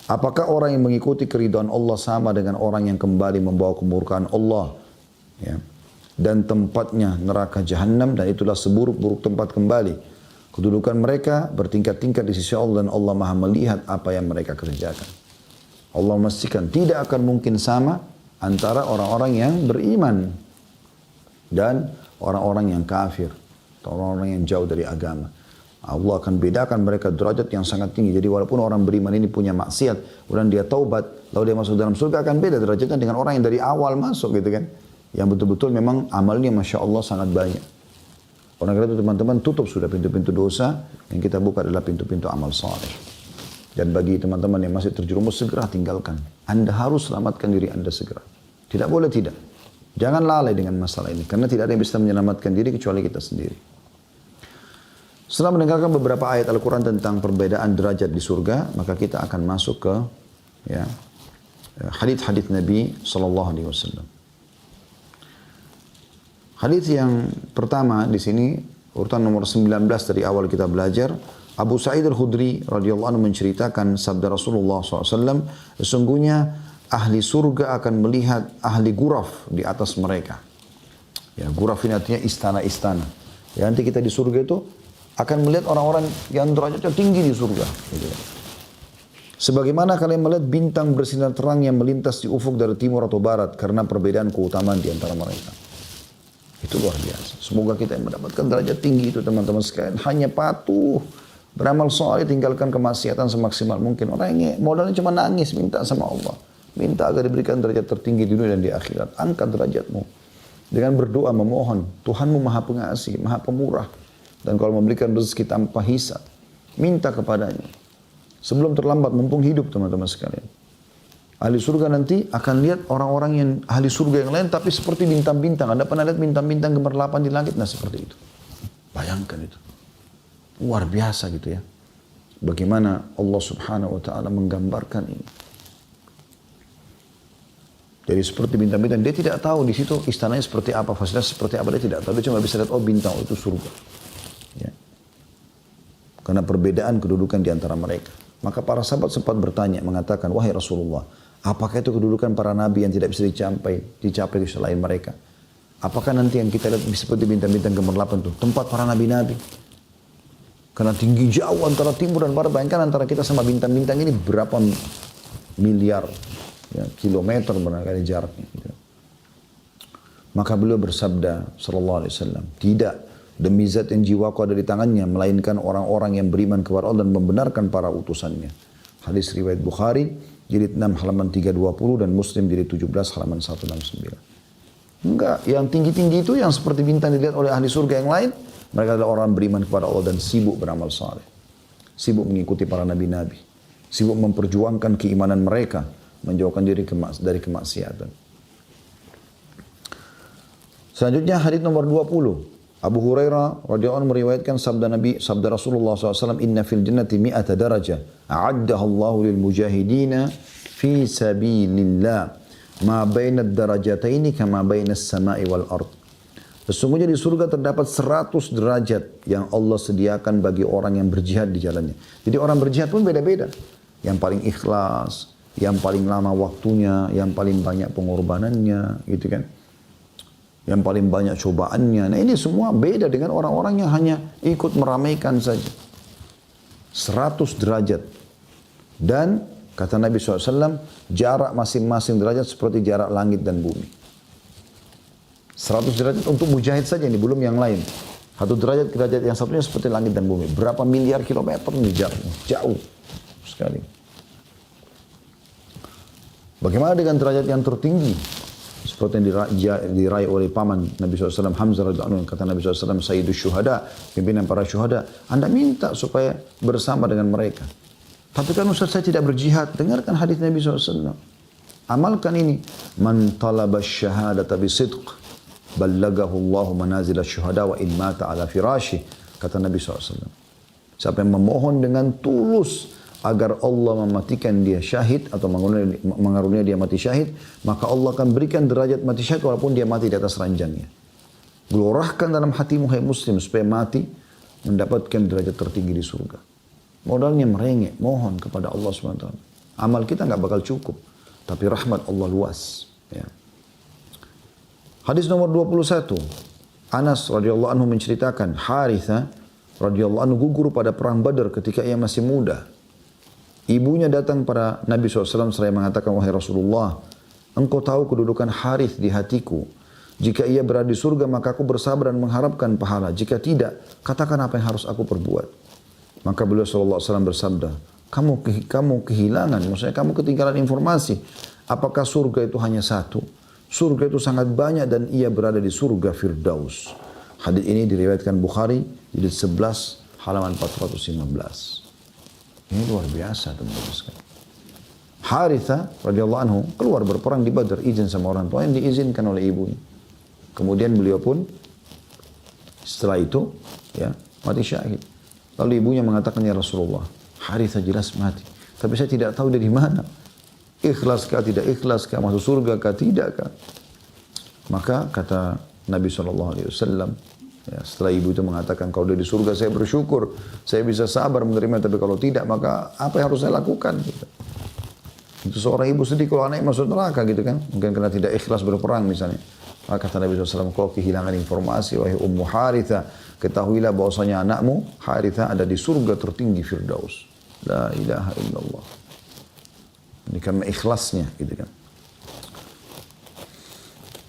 Apakah orang yang mengikuti keridhaan Allah sama dengan orang yang kembali membawa kemurkaan Allah? Ya. Dan tempatnya neraka jahanam, dan itulah seburuk-buruk tempat kembali. Kedudukan mereka bertingkat-tingkat di sisi Allah, dan Allah Maha melihat apa yang mereka kerjakan. Allah memastikan tidak akan mungkin sama antara orang-orang yang beriman dan orang-orang yang kafir, atau orang-orang yang jauh dari agama. Allah akan bedakan mereka derajat yang sangat tinggi. Jadi walaupun orang beriman ini punya maksiat, kemudian dia taubat, lalu dia masuk dalam surga, akan beda derajatnya dengan orang yang dari awal masuk gitu kan. Yang betul-betul memang amalnya Masya Allah sangat banyak. Oleh karena itu teman-teman, tutup sudah pintu-pintu dosa, yang kita buka adalah pintu-pintu amal saleh. Dan bagi teman-teman yang masih terjerumus, segera tinggalkan. Anda harus selamatkan diri Anda segera. Tidak boleh tidak. Jangan lalai dengan masalah ini, karena tidak ada yang bisa menyelamatkan diri kecuali kita sendiri. Setelah mendengarkan beberapa ayat Al-Quran tentang perbedaan derajat di surga, maka kita akan masuk ke hadits-hadits Nabi SAW. Hadits yang pertama di sini, urutan nomor 19 dari awal kita belajar, Abu Sa'id Al-Khudri radhiyallahu anhu menceritakan sabda Rasulullah SAW, sesungguhnya ahli surga akan melihat ahli guraf di atas mereka. Ya, guraf ini artinya istana-istana. Ya, nanti kita di surga itu akan melihat orang-orang yang derajatnya tinggi di surga. Gitu. Sebagaimana kalian melihat bintang bersinar terang yang melintas di ufuk dari timur atau barat, karena perbedaan keutamaan di antara mereka. Itu luar biasa. Semoga kita yang mendapatkan derajat tinggi itu teman-teman sekalian. Hanya patuh, beramal saleh, tinggalkan kemaksiatan semaksimal mungkin. Orang yang modalnya cuma nangis, minta sama Allah. Minta agar diberikan derajat tertinggi di dunia dan di akhirat. Angkat derajatmu. Dengan berdoa memohon. Tuhanmu maha pengasih, maha pemurah. Dan kalau memberikan rezeki tanpa hisab, minta kepadanya. Sebelum terlambat, mumpung hidup teman-teman sekalian. Ahli surga nanti akan lihat orang-orang yang ahli surga yang lain tapi seperti bintang-bintang. Anda pernah lihat bintang-bintang gemerlapan di langit? Nah seperti itu. Bayangkan itu. Luar biasa gitu ya. Bagaimana Allah Subhanahu wa taala menggambarkan ini. Jadi seperti bintang-bintang, dia tidak tahu di situ istananya seperti apa, fasilitas seperti apa, dia tidak tahu. Dia cuma bisa lihat, oh bintang, oh, itu surga. Ya. Karena perbedaan kedudukan di antara mereka. Maka para sahabat sempat bertanya, mengatakan, wahai Rasulullah, apakah itu kedudukan para nabi yang tidak bisa dicapai di selain mereka? Apakah nanti yang kita lihat seperti bintang-bintang gemerlapan itu tempat para nabi-nabi? Karena tinggi jauh antara timur dan barat. Bayangkan antara kita sama bintang-bintang ini berapa miliar ya, kilometer barangkali jaraknya. Gitu. Maka beliau bersabda, sallallahu alaihi wasallam, tidak. Demi zat yang jiwaku ada di tangannya, melainkan orang-orang yang beriman kepada Allah dan membenarkan para utusannya. Hadis riwayat Bukhari, jilid 6 halaman 320 dan Muslim jilid 17 halaman 169. Enggak, yang tinggi-tinggi itu yang seperti bintang dilihat oleh ahli surga yang lain, mereka adalah orang beriman kepada Allah dan sibuk beramal saleh. Sibuk mengikuti para nabi-nabi. Sibuk memperjuangkan keimanan mereka, menjauhkan diri dari kemaksiatan. Selanjutnya hadis nomor 20. Abu Hurairah radhiyallahu anhu meriwayatkan sabda Rasulullah SAW, Inna fil jannati mi'ata darajah, a'addaha Allahu lil mujahidina fi sabilillah, ma baina darajataini kama baina as-sama'i wal ard. Sesungguhnya di surga terdapat 100 derajat yang Allah sediakan bagi orang yang berjihad di jalannya. Jadi orang berjihad pun beda-beda. Yang paling ikhlas, yang paling lama waktunya, yang paling banyak pengorbanannya, gitu kan. yang paling banyak cobaannya. Nah ini semua beda dengan orang-orang yang hanya ikut meramaikan saja. 100 derajat. Dan kata Nabi SAW, jarak masing-masing derajat seperti jarak langit dan bumi. 100 derajat untuk mujahid saja ini, belum yang lain. 1 derajat ke derajat yang satunya seperti langit dan bumi. Berapa miliar kilometer ini jaraknya? Jauh sekali. Bagaimana dengan derajat yang tertinggi? Seperti yang diraih oleh paman Nabi SAW, Hamzah radhiyallahu anhu, kata Nabi SAW, Sayyidus Syuhada, pimpinan para syuhada. Anda minta supaya bersama dengan mereka. Tapi kan Ustaz saya tidak berjihad. Dengarkan hadis Nabi SAW. Amalkan ini. Man talaba syahadata bisidq, ballagahu Allahu manazil syuhada wa in mata ala firashi. Kata Nabi SAW. Siapa yang memohon dengan tulus agar Allah mematikan dia syahid atau mengarunia dia mati syahid, maka Allah akan berikan derajat mati syahid walaupun dia mati di atas ranjangnya. Gelorahkan dalam hatimu hai muslim supaya mati mendapatkan derajat tertinggi di surga. Modalnya merengek, mohon kepada Allah SWT. Amal kita nggak bakal cukup, tapi rahmat Allah luas. Ya. Hadis nomor 21. Anas radhiyallahu anhu menceritakan, Haritha radhiyallahu anhu gugur pada perang Badar ketika ia masih muda. Ibunya datang pada Nabi SAW seraya mengatakan, wahai Rasulullah, engkau tahu kedudukan Harith di hatiku. Jika ia berada di surga, maka aku bersabar dan mengharapkan pahala. Jika tidak, katakan apa yang harus aku perbuat. Maka beliau SAW bersabda, kamu kehilangan, maksudnya kamu ketinggalan informasi. Apakah surga itu hanya satu? Surga itu sangat banyak dan ia berada di surga Firdaus. Hadis ini diriwayatkan Bukhari, jilid 11, halaman 415. Ini luar biasa teman-teman sekalian. Haritha radhiyallahu anhu keluar berperang di Badar, izin sama orang tua yang diizinkan oleh ibunya. Kemudian beliau pun setelah itu ya mati syahid. Lalu ibunya mengatakan, ya Rasulullah, Haritha jelas mati, tapi saya tidak tahu dari mana. Ikhlas kah, tidak ikhlas kah, masuk surga kah, tidak kah? Maka kata Nabi SAW, ya, setelah ibu itu mengatakan, kalau dia di surga saya bersyukur, saya bisa sabar menerima, tapi kalau tidak maka apa yang harus saya lakukan? Gitu. Itu seorang ibu sedih kalau anaknya masuk neraka gitu kan, mungkin karena tidak ikhlas berperang misalnya. Maka kata Nabi SAW, kau kehilangan informasi, wahai Ummu Haritha, ketahuilah bahwasanya anakmu Haritha ada di surga tertinggi Firdaus. La ilaha illallah. Ini karena ikhlasnya gitu kan.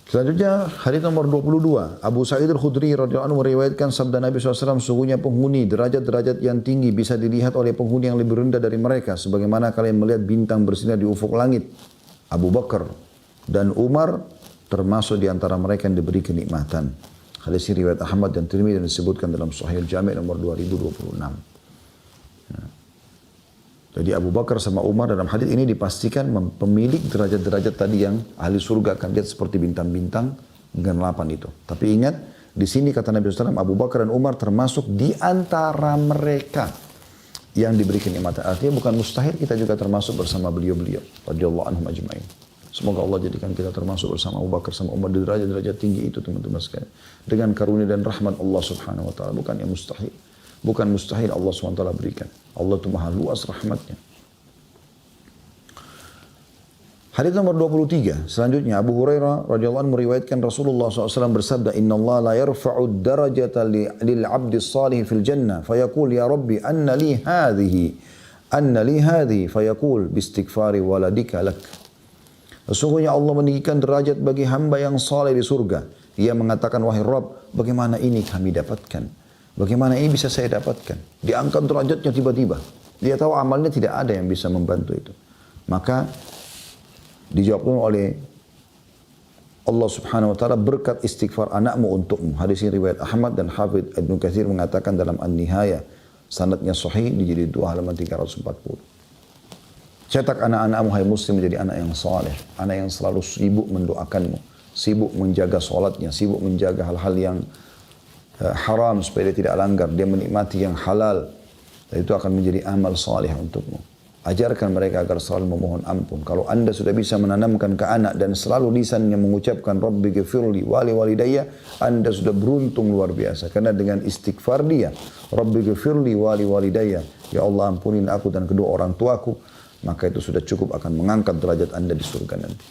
Selanjutnya hadis nomor 22. Abu Sa'id Al-Khudri radhiyallahu anhu meriwayatkan sabda Nabi SAW, sungguhnya penghuni derajat-derajat yang tinggi bisa dilihat oleh penghuni yang lebih rendah dari mereka, sebagaimana kalian melihat bintang bersinar di ufuk langit. Abu Bakar dan Umar termasuk di antara mereka yang diberi kenikmatan. Hadis ini riwayat Ahmad dan Tirmidzi dan disebutkan dalam Sahih Al-Jami' nomor 2026. Jadi Abu Bakar sama Umar dalam hadis ini dipastikan pemilik derajat-derajat tadi yang ahli surga akan lihat seperti bintang-bintang dengan 8 itu. Tapi ingat, di sini kata Nabi SAW, Abu Bakar dan Umar termasuk di antara mereka yang diberi kenikmatan. Artinya bukan mustahil kita juga termasuk bersama beliau-beliau. Radhiyallahu anhum ajma'in. Semoga Allah jadikan kita termasuk bersama Abu Bakar sama Umar di derajat-derajat tinggi itu teman-teman sekalian. Dengan karunia dan rahmat Allah Subhanahu wa taala, bukan yang mustahil. Bukan mustahil Allah SWT berikan. Allah itu maha luas rahmatnya. Hadis nomor 23. Selanjutnya Abu Hurairah radhiyallahu anhu meriwayatkan Rasulullah SAW bersabda, Inna Allah la yarfa'u darajata lil abdi salih fil jannah. Fayaqul ya Rabbi anna li hadhihi. Fayaqul bistighfari waladika lak. Sesungguhnya Allah meninggikan derajat bagi hamba yang saleh di surga. Ia mengatakan, wahai Rabb, bagaimana ini kami dapatkan? Bagaimana ini bisa saya dapatkan? Diangkat derajatnya tiba-tiba. Dia tahu amalnya tidak ada yang bisa membantu itu. Maka dijawab oleh Allah Subhanahu wa taala, berkat istighfar anakmu untukmu. Hadis ini riwayat Ahmad dan Hafidz Ibnu Katsir mengatakan dalam An-Nihayah, sanadnya sahih di jilid 2 halaman 340. Cetak anak-anakmu hai muslim menjadi anak yang saleh, anak yang selalu sibuk mendoakanmu, sibuk menjaga salatnya, sibuk menjaga hal-hal yang haram supaya dia tidak langgar, dia menikmati yang halal, dan itu akan menjadi amal saleh untukmu. Ajarkan mereka agar selalu memohon ampun. Kalau anda sudah bisa menanamkan ke anak dan selalu lisannya mengucapkan Rabbi ghafirli wali walidayya, anda sudah beruntung luar biasa. Karena dengan istighfar dia, Rabbi ghafirli wali walidayya, ya Allah ampunin aku dan kedua orang tuaku, maka itu sudah cukup akan mengangkat derajat anda di surga nanti.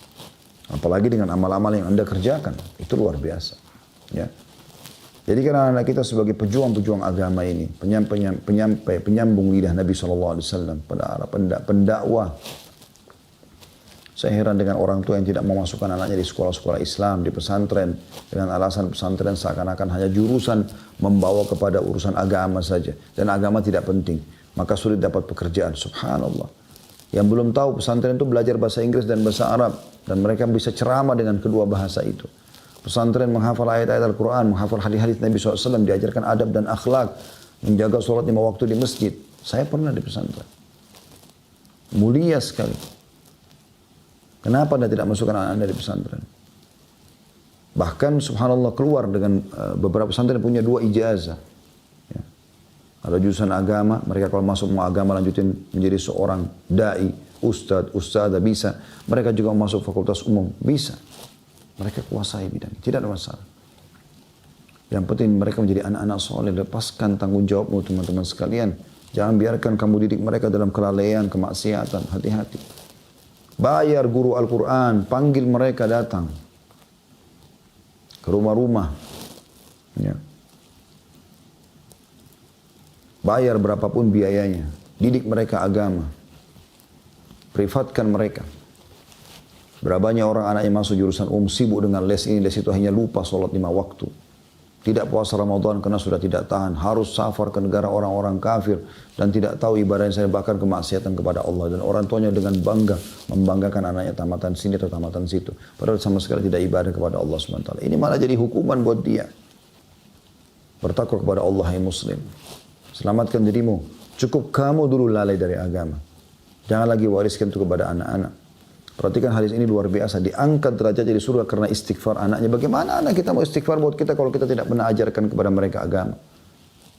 Apalagi dengan amal-amal yang anda kerjakan. Itu luar biasa. Ya. Jadi kan anak-anak kita sebagai pejuang-pejuang agama ini, penyambung lidah Nabi SAW, pendakwah. Saya heran dengan orang tua yang tidak memasukkan anaknya di sekolah-sekolah Islam, di pesantren, dengan alasan pesantren seakan-akan hanya jurusan membawa kepada urusan agama saja. Dan agama tidak penting. Maka sulit dapat pekerjaan. Subhanallah. Yang belum tahu pesantren itu belajar bahasa Inggris dan bahasa Arab. Dan mereka bisa ceramah dengan kedua bahasa itu. Pesantren menghafal ayat-ayat Al-Quran, menghafal hadis-hadis Nabi SAW, diajarkan adab dan akhlak, menjaga sholat 5 waktu di masjid. Saya pernah di pesantren. Mulia sekali. Kenapa Anda tidak masukkan anak Anda di pesantren? Bahkan subhanallah keluar dengan beberapa pesantren punya 2 ijazah. Ya. Ada jurusan agama, mereka kalau masuk mau agama lanjutin menjadi seorang da'i, ustadz, bisa. Mereka juga masuk fakultas umum, bisa. Mereka kuasai bidang, tidak ada masalah. Yang penting mereka menjadi anak-anak soleh, lepaskan tanggung jawabmu teman-teman sekalian. Jangan biarkan kamu didik mereka dalam kelalaian, kemaksiatan, hati-hati. Bayar guru Al-Quran, panggil mereka datang ke rumah-rumah. Ya. Bayar berapapun biayanya. Didik mereka agama. Privatkan mereka. Berapa banyak orang anak yang masuk jurusan sibuk dengan les ini, les itu, hanya lupa sholat 5 waktu. Tidak puasa Ramadan karena sudah tidak tahan. Harus safar ke negara orang-orang kafir. Dan tidak tahu ibadah yang saya bahkan kemaksiatan kepada Allah. Dan orang tuanya dengan bangga membanggakan anaknya tamatan sini atau tamatan situ. Padahal sama sekali tidak ibadah kepada Allah SWT. Ini malah jadi hukuman buat dia. Bertakwa kepada Allah, hai muslim. Selamatkan dirimu. Cukup kamu dulu lalai dari agama. Jangan lagi wariskan itu kepada anak-anak. Perhatikan hadis ini luar biasa. Diangkat derajat jadi surga karena istighfar anaknya. Bagaimana anak kita mau istighfar buat kita kalau kita tidak pernah ajarkan kepada mereka agama?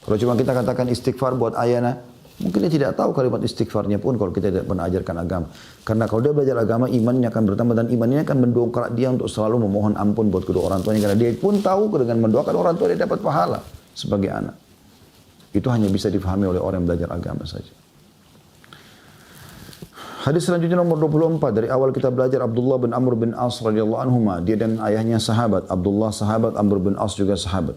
Kalau cuma kita katakan istighfar buat ayana, mungkin dia tidak tahu kalimat istighfarnya pun kalau kita tidak pernah ajarkan agama. Karena kalau dia belajar agama, imannya akan bertambah dan imannya akan mendongkrak dia untuk selalu memohon ampun buat kedua orang tuanya. Karena dia pun tahu dengan mendoakan orang tua dia dapat pahala sebagai anak. Itu hanya bisa difahami oleh orang yang belajar agama saja. Hadis selanjutnya nomor 24. Dari awal kita belajar Abdullah bin Amr bin As radhiyallahu anhuma. Dia dan ayahnya sahabat. Abdullah sahabat, Amr bin As juga sahabat.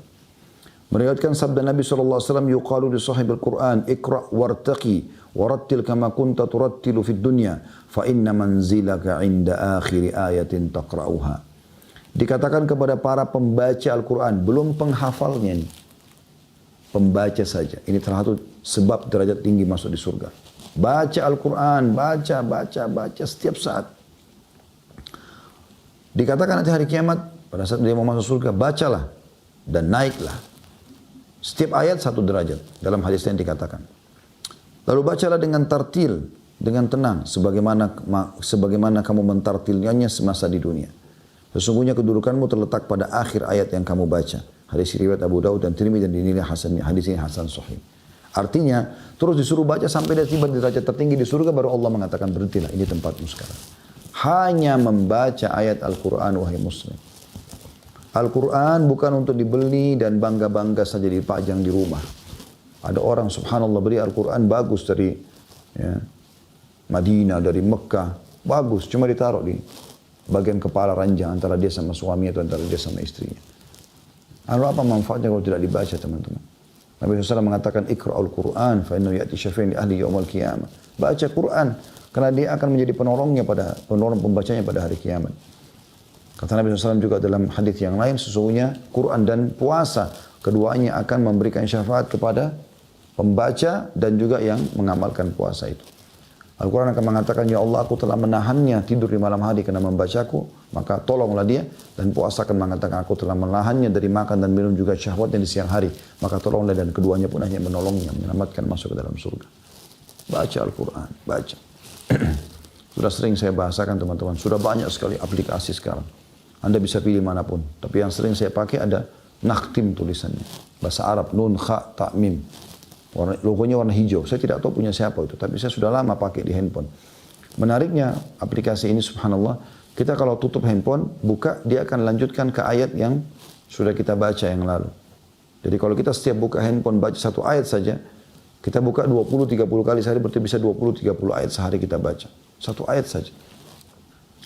Meriwayatkan sabda Nabi SAW, yuqalu li sahibil Qur'an, ikra' wartaqi, warattil kama kunta turattilu fid dunya, fa inna manzilaka inda akhiri ayatin taqra'uha. Dikatakan kepada para pembaca Al-Quran, belum penghafalnya nih. Pembaca saja. Ini salah satu sebab derajat tinggi masuk di surga. Baca Al-Quran, baca setiap saat. Dikatakan nanti hari kiamat, pada saat dia mau masuk surga, bacalah dan naiklah. Setiap ayat 1 derajat, dalam hadis yang dikatakan. Lalu bacalah dengan tartil, dengan tenang, sebagaimana kamu mentartilnya semasa di dunia. Sesungguhnya kedudukanmu terletak pada akhir ayat yang kamu baca. Hadis riwayat Abu Daud dan Tirmidzi dan dinilai hasan, hadis ini hasan sahih. Artinya, terus disuruh baca sampai dia tiba di derajat tertinggi di surga, baru Allah mengatakan berhentilah, ini tempatmu sekarang. Hanya membaca ayat Al-Quran, wahai muslim. Al-Quran bukan untuk dibeli dan bangga-bangga saja dipajang di rumah. Ada orang subhanallah beli Al-Quran bagus dari Madinah, dari Mekah. Bagus, cuma ditaruh di bagian kepala ranjang antara dia sama suami atau antara dia sama istrinya. Lalu apa manfaatnya kalau tidak dibaca, teman-teman? Nabi SAW mengatakan ikra'ul Qur'an fa innahu ya'ti syafi'in li ahli yaumil qiyamah. Baca Quran karena dia akan menjadi penolong pembacanya pada hari kiamat. Kata Nabi SAW juga dalam hadis yang lain, sesungguhnya Quran dan puasa keduanya akan memberikan syafaat kepada pembaca dan juga yang mengamalkan puasa itu. Al-Quran akan mengatakan, ya Allah, aku telah menahannya tidur di malam hari karena membacaku, maka tolonglah dia. Dan puasa akan mengatakan, aku telah menahannya dari makan dan minum juga syahwatnya di siang hari, maka tolonglah, dan keduanya pun hanya menolongnya, menyelamatkan masuk ke dalam surga. Baca Al-Quran, baca. Sudah sering saya bahasakan teman-teman, sudah banyak sekali aplikasi sekarang. Anda bisa pilih manapun, tapi yang sering saya pakai ada nakhtim tulisannya. Bahasa Arab, nun, kha, ta, mim. Logonya warna hijau. Saya tidak tahu punya siapa itu, tapi saya sudah lama pakai di handphone. Menariknya aplikasi ini subhanallah, kita kalau tutup handphone, buka, dia akan lanjutkan ke ayat yang sudah kita baca yang lalu. Jadi kalau kita setiap buka handphone baca 1 ayat saja, kita buka 20-30 kali sehari, berarti bisa 20-30 ayat sehari kita baca. 1 ayat saja.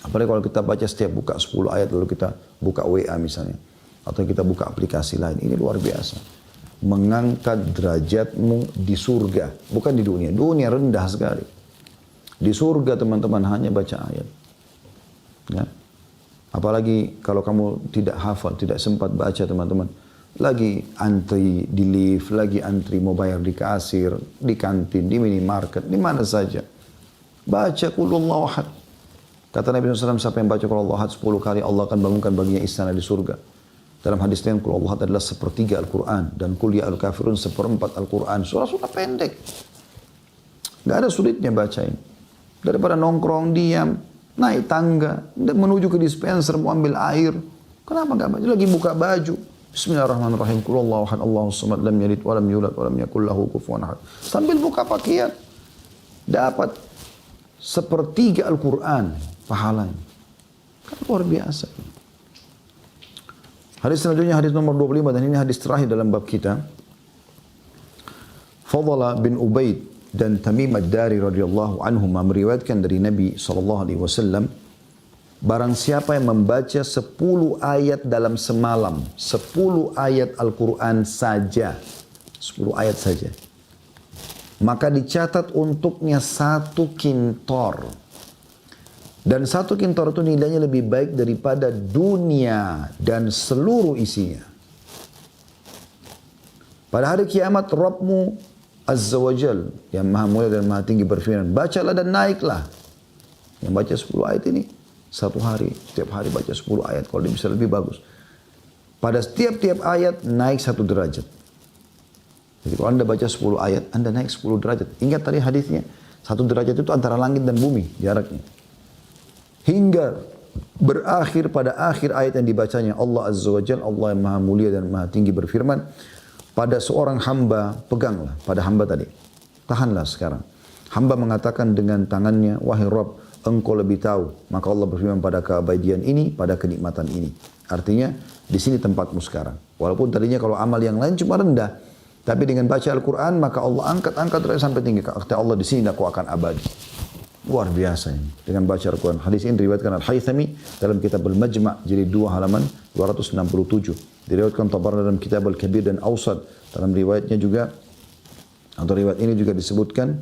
Apalagi kalau kita baca setiap buka 10 ayat lalu kita buka WA misalnya. Atau kita buka aplikasi lain. Ini luar biasa. Mengangkat derajatmu di surga. Bukan di dunia. Dunia rendah sekali. Di surga teman-teman hanya baca ayat. Ya. Apalagi kalau kamu tidak hafal, tidak sempat baca teman-teman. Lagi antri di lift, lagi antri mau bayar di kasir, di kantin, di minimarket, di mana saja. Baca Qulullahu Ahad. Kata Nabi SAW, siapa yang baca Qulullahu Ahad 10 kali, Allah akan bangunkan baginya istana di surga. Dalam hadis lain, Qulullahu Ahad adalah sepertiga Al-Quran. Dan Qul ya al-kafirun seperempat Al-Quran. Surah-surah pendek. Gak ada sulitnya bacain. Daripada nongkrong, diam, naik tangga, menuju ke dispenser, mau ambil air. Kenapa gak baca? Lagi buka baju. Bismillahirrahmanirrahim. Qulullahu Ahad, Allahu samad, lam yalid, walam yulad, walam yakul lahu kufuwan ahad. Sambil buka pakaian. Dapat sepertiga Al-Quran pahalanya. Kan luar biasa. Hadis selanjutnya hadis nomor 25 dan ini hadis terakhir dalam bab kita. Fadlah bin Ubaid dan Tamim ad-Dari radhiyallahu anhum meriwayatkan dari Nabi SAW, barang siapa yang membaca 10 ayat dalam semalam, 10 ayat Al-Quran saja, 10 ayat saja, maka dicatat untuknya 1 kintor. Dan 1 kintor itu nilainya lebih baik daripada dunia dan seluruh isinya. Pada hari kiamat, Rabbmu Azza wa Jal, yang maha mulia dan maha tinggi berfirman, bacalah dan naiklah. Yang baca 10 ayat ini, satu hari, setiap hari baca 10 ayat, kalau dia bisa lebih bagus. Pada setiap-tiap ayat, naik 1 derajat. Jadi kalau Anda baca 10 ayat, Anda naik 10 derajat. Ingat tadi hadisnya, 1 derajat itu antara langit dan bumi, jaraknya. Hingga berakhir pada akhir ayat yang dibacanya, Allah Azza wa Jal, Allah yang maha mulia dan maha tinggi berfirman, pada seorang hamba, peganglah pada hamba tadi. Tahanlah sekarang. Hamba mengatakan dengan tangannya, wahai Rabb, engkau lebih tahu. Maka Allah berfirman, pada keabadian ini, pada kenikmatan ini. Artinya, di sini tempatmu sekarang. Walaupun tadinya kalau amal yang lain cuma rendah. Tapi dengan baca Al-Quran, maka Allah angkat sampai tinggi. Kata Allah, di sini aku akan abadi. Luar biasa ini. Dengan baca Al-Quran. Hadis ini diriwayatkan Al-Haythami dalam kitab Al-Majma' jilid 2 halaman 267. Diriwayatkan Tabarani dalam kitab Al-Kabir dan Awsat. Dalam riwayatnya juga, atau riwayat ini juga disebutkan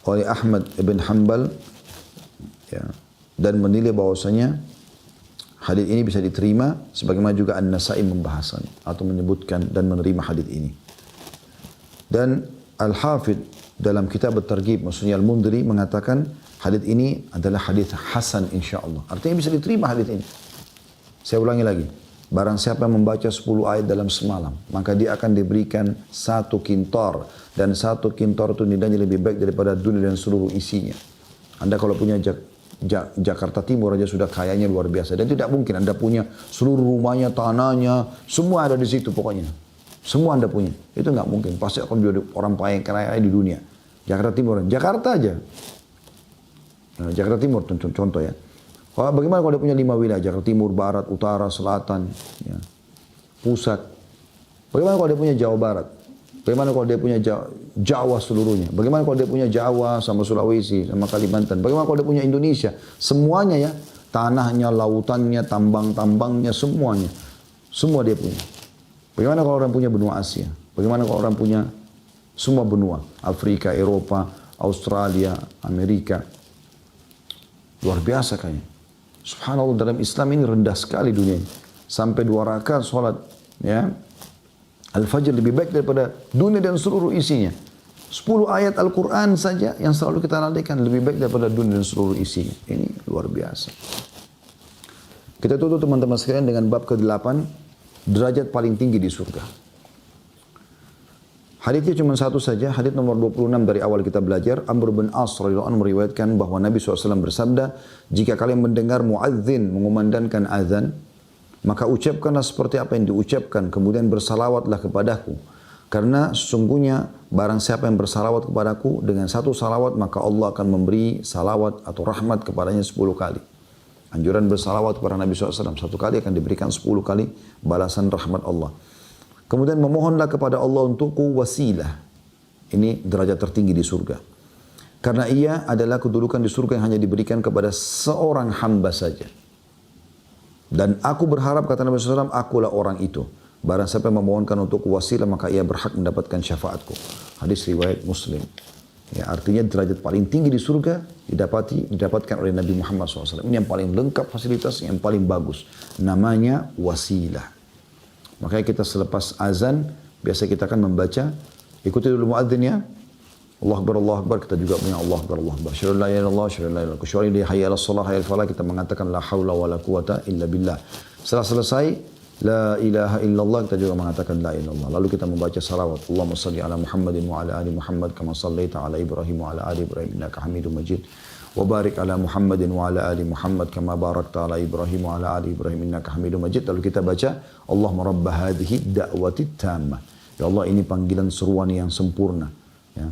oleh Ahmad ibn Hanbal, ya, dan menilai bahwasanya hadis ini bisa diterima, sebagaimana juga An-Nasai membahasnya atau menyebutkan dan menerima hadis ini. Dan Al-Hafidh dalam kitab At-Targhib, maksudnya Al-Mundhiri mengatakan hadis ini adalah hadis hasan insyaallah. Artinya bisa diterima hadis ini. Saya ulangi lagi. Barang siapa yang membaca 10 ayat dalam semalam, maka dia akan diberikan 1 kintor. Dan 1 kintor itu nilainya lebih baik daripada dunia dan seluruh isinya. Anda kalau punya Jakarta Timur aja sudah kayanya luar biasa. Dan tidak mungkin Anda punya seluruh rumahnya, tanahnya, semua ada di situ pokoknya. Semua Anda punya. Itu nggak mungkin. Pasti akan jadi orang paling kaya di dunia. Jakarta Timur. Jakarta aja. Nah, Jakarta Timur contoh ya. Bagaimana kalau dia punya 5 wilayah? Jakarta Timur, Barat, Utara, Selatan, ya, Pusat. Bagaimana kalau dia punya Jawa Barat? Bagaimana kalau dia punya Jawa seluruhnya? Bagaimana kalau dia punya Jawa sama Sulawesi, sama Kalimantan? Bagaimana kalau dia punya Indonesia? Semuanya ya. Tanahnya, lautannya, tambang-tambangnya, semuanya. Semua dia punya. Bagaimana kalau orang punya benua Asia? Bagaimana kalau orang punya semua benua? Afrika, Eropa, Australia, Amerika. Luar biasa kayaknya. Subhanallah, dalam Islam ini rendah sekali dunia ini. Sampai 2 rakaat sholat, ya, Al-Fajr lebih baik daripada dunia dan seluruh isinya. 10 ayat Al-Quran saja yang selalu kita lalaikan lebih baik daripada dunia dan seluruh isinya. Ini luar biasa. Kita tutup teman-teman sekalian dengan bab ke-8. Derajat paling tinggi di surga. Hadisnya cuma satu saja, hadis nomor 26 dari awal kita belajar. Amr bin As radhiyallahu anhu meriwayatkan bahwa Nabi SAW bersabda, jika kalian mendengar muadzin mengumandangkan azan, maka ucapkanlah seperti apa yang diucapkan, kemudian bersalawatlah kepadaku. Karena sesungguhnya barang siapa yang bersalawat kepadaku dengan 1 salawat, maka Allah akan memberi salawat atau rahmat kepadanya 10 kali. Anjuran bersalawat kepada Nabi SAW 1 kali akan diberikan 10 kali balasan rahmat Allah. Kemudian memohonlah kepada Allah untukku wasilah. Ini derajat tertinggi di surga. Karena ia adalah kedudukan di surga yang hanya diberikan kepada seorang hamba saja. Dan aku berharap, kata Nabi SAW, akulah orang itu. Barang siapa yang memohonkan untuk wasilah, maka ia berhak mendapatkan syafaatku. Hadis riwayat Muslim. Ya, artinya derajat paling tinggi di surga didapatkan oleh Nabi Muhammad SAW. Ini yang paling lengkap fasilitas, yang paling bagus. Namanya wasilah. Makanya kita selepas azan, biasa kita akan membaca, ikuti dulu muadzin ya. Allah Akbar, kita juga punya Allah Akbar. Syarul la ilaha illallah, syarul la ilaha illallah. Kecuali di hayya ala salah, hayya al falah, kita mengatakan la hawla wa la quwata illa billah. Setelah selesai, la ilaha illallah, kita juga mengatakan la ilaha illallah. Lalu kita membaca salawat. Allahumma salli ala Muhammadin wa ala ali Muhammad, kama sallaita ala Ibrahim wa ala ali Ibrahim, innaka hamidun majid. Wa barik ala Muhammadin wa ala ali Muhammad, kama barakta ala Ibrahim wa ala ali Ibrahim, innaka hamidun majid. Lalu kita baca, Allahumma rabba hadhihi da'wati tammah. Ya Allah, ini panggilan seruan yang sempurna. Ya.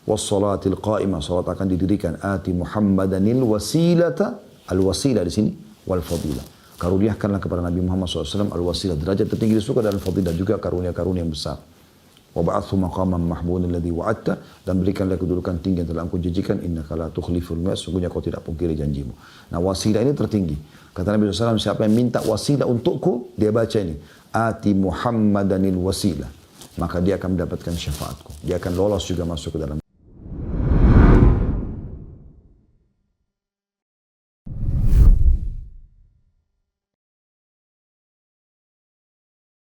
Wassalatil qa'imah, salat akan didirikan. Ati Muhammadanil wasilata, al-wasilah di sini, wal fadilah. Karuniakanlah kepada Nabi Muhammad SAW al-wasilah, derajat tertinggi di surga, dan al-fadilah juga karunia-karunia yang besar. Wa ba'athu maqaman mahmudan alladhi wa'adta, dan berikanlah kedudukan tinggi yang telah engkau janjikan. Innaka la tukhliful mi'ad, sungguhnya kau tidak pungkiri janjimu. Nah, wasilah ini tertinggi. Kata Nabi SAW, siapa yang minta wasilah untukku, dia baca ini. Ati Muhammadanil wasilah, maka dia akan mendapatkan syafaatku. Dia akan lolos juga masuk ke dalam